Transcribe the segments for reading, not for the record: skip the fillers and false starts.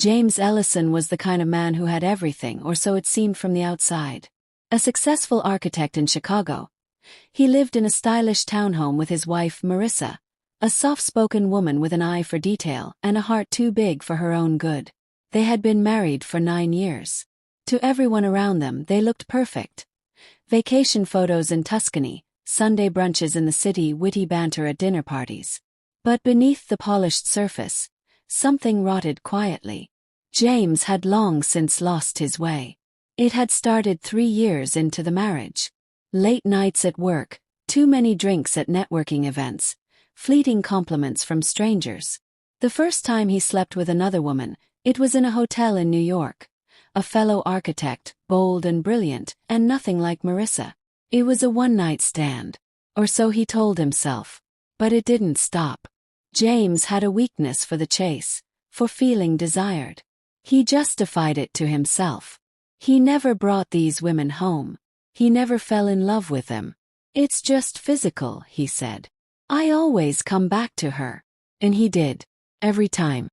James Ellison was the kind of man who had everything, or so it seemed from the outside. A successful architect in Chicago, he lived in a stylish townhome with his wife Marissa, a soft-spoken woman with an eye for detail and a heart too big for her own good. They had been married for 9 years. To everyone around them, they looked perfect. Vacation photos in Tuscany, Sunday brunches in the city, witty banter at dinner parties. But beneath the polished surface, something rotted quietly. James had long since lost his way. It had started 3 years into the marriage. Late nights at work, too many drinks at networking events, fleeting compliments from strangers. The first time he slept with another woman, it was in a hotel in New York. A fellow architect, bold and brilliant, and nothing like Marissa. It was a one-night stand. Or so he told himself. But it didn't stop. James had a weakness for the chase, for feeling desired. He justified it to himself. He never brought these women home. He never fell in love with them. It's just physical, he said. I always come back to her. And he did. Every time.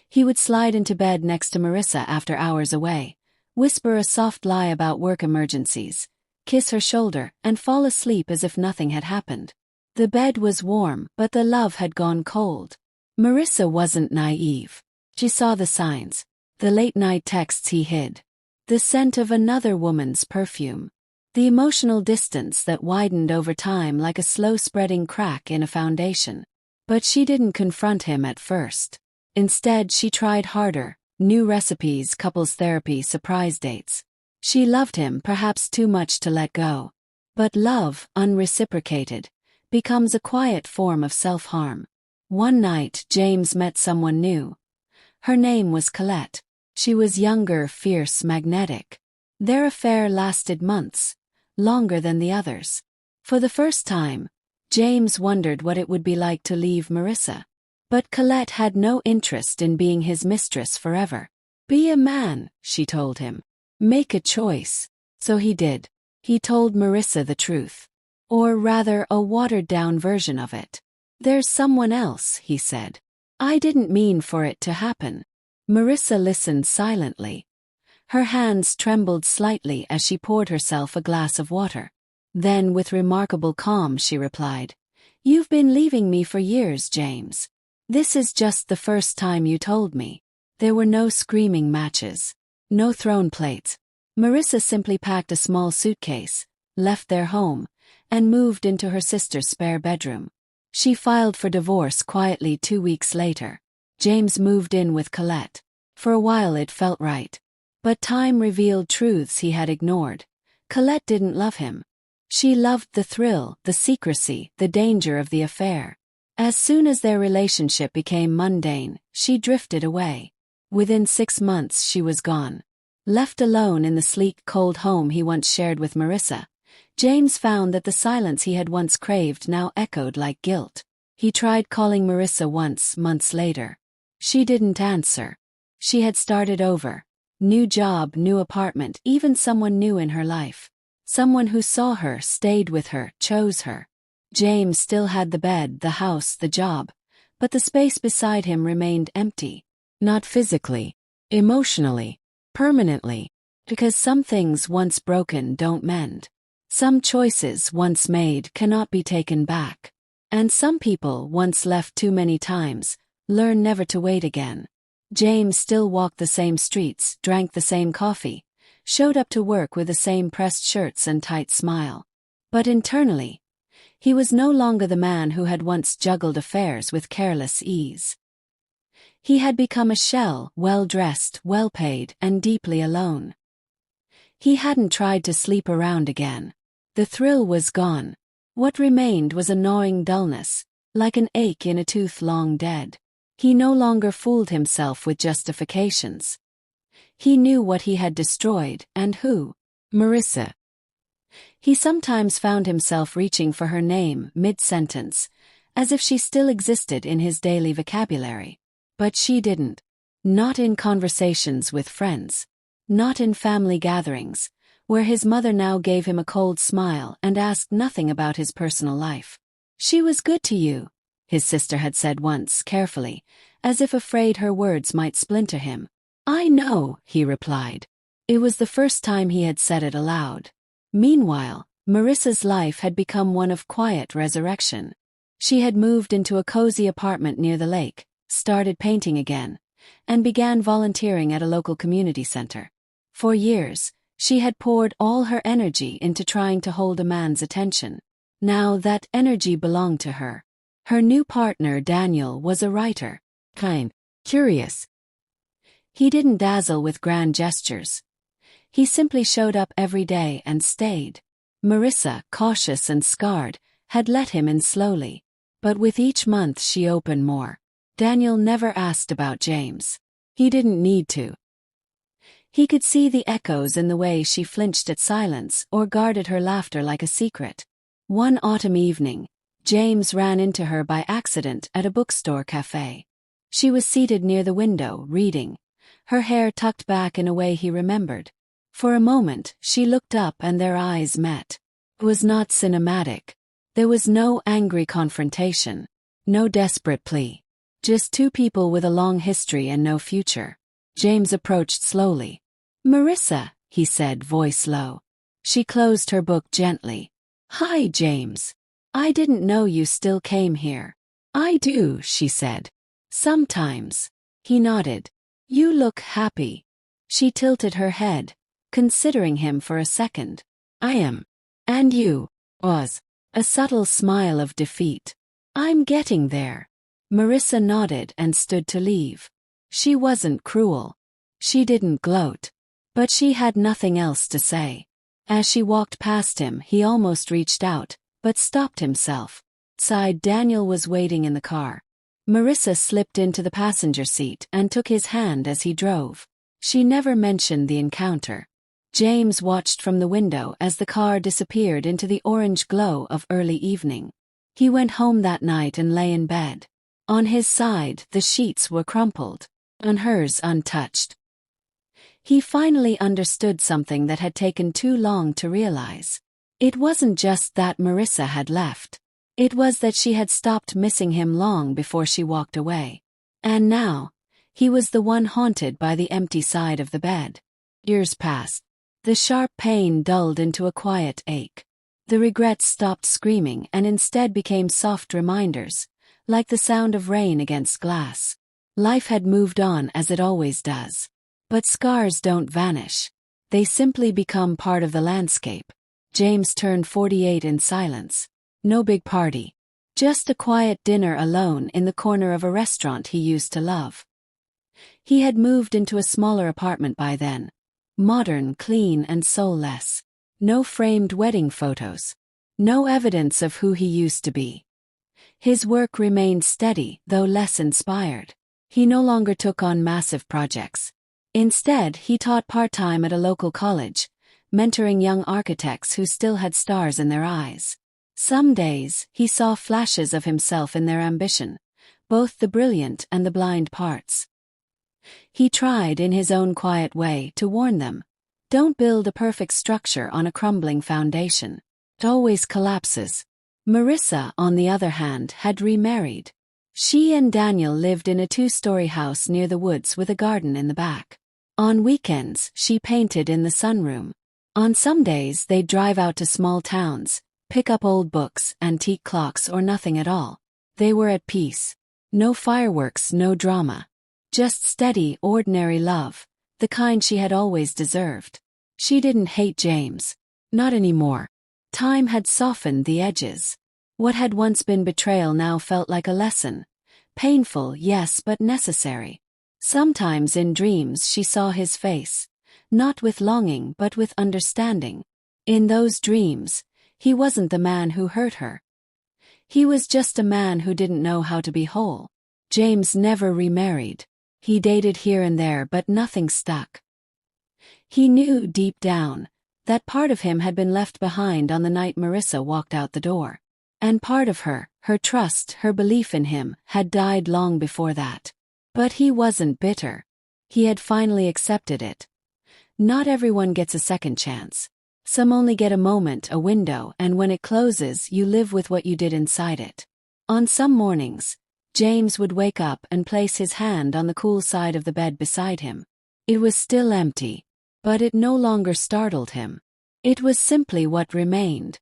He would slide into bed next to Marissa after hours away, whisper a soft lie about work emergencies, kiss her shoulder, and fall asleep as if nothing had happened. The bed was warm, but the love had gone cold. Marissa wasn't naive. She saw the signs. The late-night texts he hid. The scent of another woman's perfume. The emotional distance that widened over time like a slow-spreading crack in a foundation. But she didn't confront him at first. Instead, she tried harder. New recipes, couples therapy, surprise dates. She loved him, perhaps too much to let go. But love, unreciprocated, becomes a quiet form of self-harm. One night, James met someone new. Her name was Colette. She was younger, fierce, magnetic. Their affair lasted months, longer than the others. For the first time, James wondered what it would be like to leave Marissa. But Colette had no interest in being his mistress forever. Be a man, she told him. Make a choice. So he did. He told Marissa the truth. Or rather, a watered-down version of it. There's someone else, he said. I didn't mean for it to happen. Marissa listened silently. Her hands trembled slightly as she poured herself a glass of water. Then, with remarkable calm, she replied, You've been leaving me for years, James. This is just the first time you told me. There were no screaming matches. No throne plates. Marissa simply packed a small suitcase, left their home, and moved into her sister's spare bedroom. She filed for divorce quietly 2 weeks later. James moved in with Colette. For a while it felt right. But time revealed truths he had ignored. Colette didn't love him. She loved the thrill, the secrecy, the danger of the affair. As soon as their relationship became mundane, she drifted away. Within 6 months she was gone. Left alone in the sleek, cold home he once shared with Marissa, James found that the silence he had once craved now echoed like guilt. He tried calling Marissa once, months later. She didn't answer. She had started over. New job, new apartment, even someone new in her life. Someone who saw her, stayed with her, chose her. James still had the bed, the house, the job, but the space beside him remained empty. Not physically, emotionally, permanently. Because some things once broken don't mend. Some choices once made cannot be taken back. And some people once left too many times, learn never to wait again. James still walked the same streets, drank the same coffee, showed up to work with the same pressed shirts and tight smile. But internally, he was no longer the man who had once juggled affairs with careless ease. He had become a shell, well-dressed, well-paid, and deeply alone. He hadn't tried to sleep around again. The thrill was gone. What remained was a gnawing dullness, like an ache in a tooth long dead. He no longer fooled himself with justifications. He knew what he had destroyed, and who. Marissa. He sometimes found himself reaching for her name mid-sentence, as if she still existed in his daily vocabulary. But she didn't. Not in conversations with friends. Not in family gatherings, where his mother now gave him a cold smile and asked nothing about his personal life. She was good to you, his sister had said once, carefully, as if afraid her words might splinter him. "I know," he replied. It was the first time he had said it aloud. Meanwhile, Marissa's life had become one of quiet resurrection. She had moved into a cozy apartment near the lake, started painting again, and began volunteering at a local community center. For years, she had poured all her energy into trying to hold a man's attention. Now that energy belonged to her. Her new partner, Daniel, was a writer. Kind, curious. He didn't dazzle with grand gestures. He simply showed up every day and stayed. Marissa, cautious and scarred, had let him in slowly. But with each month she opened more. Daniel never asked about James. He didn't need to. He could see the echoes in the way she flinched at silence or guarded her laughter like a secret. One autumn evening, James ran into her by accident at a bookstore cafe. She was seated near the window, reading, her hair tucked back in a way he remembered. For a moment, she looked up and their eyes met. It was not cinematic. There was no angry confrontation, no desperate plea. Just two people with a long history and no future. James approached slowly. "Marissa," he said, voice low. She closed her book gently. "Hi, James. I didn't know you still came here." "I do," she said. "Sometimes." He nodded. "You look happy." She tilted her head, considering him for a second. "I am. And you?" Was. A subtle smile of defeat. "I'm getting there." Marissa nodded and stood to leave. She wasn't cruel. She didn't gloat. But she had nothing else to say. As she walked past him, he almost reached out, but stopped himself. Outside, Daniel was waiting in the car. Marissa slipped into the passenger seat and took his hand as he drove. She never mentioned the encounter. James watched from the window as the car disappeared into the orange glow of early evening. He went home that night and lay in bed. On his side, the sheets were crumpled. On hers, untouched. He finally understood something that had taken too long to realize. It wasn't just that Marissa had left. It was that she had stopped missing him long before she walked away. And now, he was the one haunted by the empty side of the bed. Years passed. The sharp pain dulled into a quiet ache. The regrets stopped screaming and instead became soft reminders, like the sound of rain against glass. Life had moved on as it always does. But scars don't vanish. They simply become part of the landscape. James turned 48 in silence. No big party. Just a quiet dinner alone in the corner of a restaurant he used to love. He had moved into a smaller apartment by then. Modern, clean, and soulless. No framed wedding photos. No evidence of who he used to be. His work remained steady, though less inspired. He no longer took on massive projects. Instead, he taught part-time at a local college, mentoring young architects who still had stars in their eyes. Some days, he saw flashes of himself in their ambition, both the brilliant and the blind parts. He tried in his own quiet way to warn them, don't build a perfect structure on a crumbling foundation. It always collapses. Marissa, on the other hand, had remarried. She and Daniel lived in a 2-story house near the woods with a garden in the back. On weekends, she painted in the sunroom. On some days, they'd drive out to small towns, pick up old books, antique clocks, or nothing at all. They were at peace. No fireworks, no drama. Just steady, ordinary love, the kind she had always deserved. She didn't hate James. Not anymore. Time had softened the edges. What had once been betrayal now felt like a lesson. Painful, yes, but necessary. Sometimes in dreams she saw his face, not with longing but with understanding. In those dreams, he wasn't the man who hurt her. He was just a man who didn't know how to be whole. James never remarried. He dated here and there but nothing stuck. He knew deep down that part of him had been left behind on the night Marissa walked out the door. And part of her, her trust, her belief in him, had died long before that. But he wasn't bitter. He had finally accepted it. Not everyone gets a second chance. Some only get a moment, a window, and when it closes, you live with what you did inside it. On some mornings, James would wake up and place his hand on the cool side of the bed beside him. It was still empty, but it no longer startled him. It was simply what remained.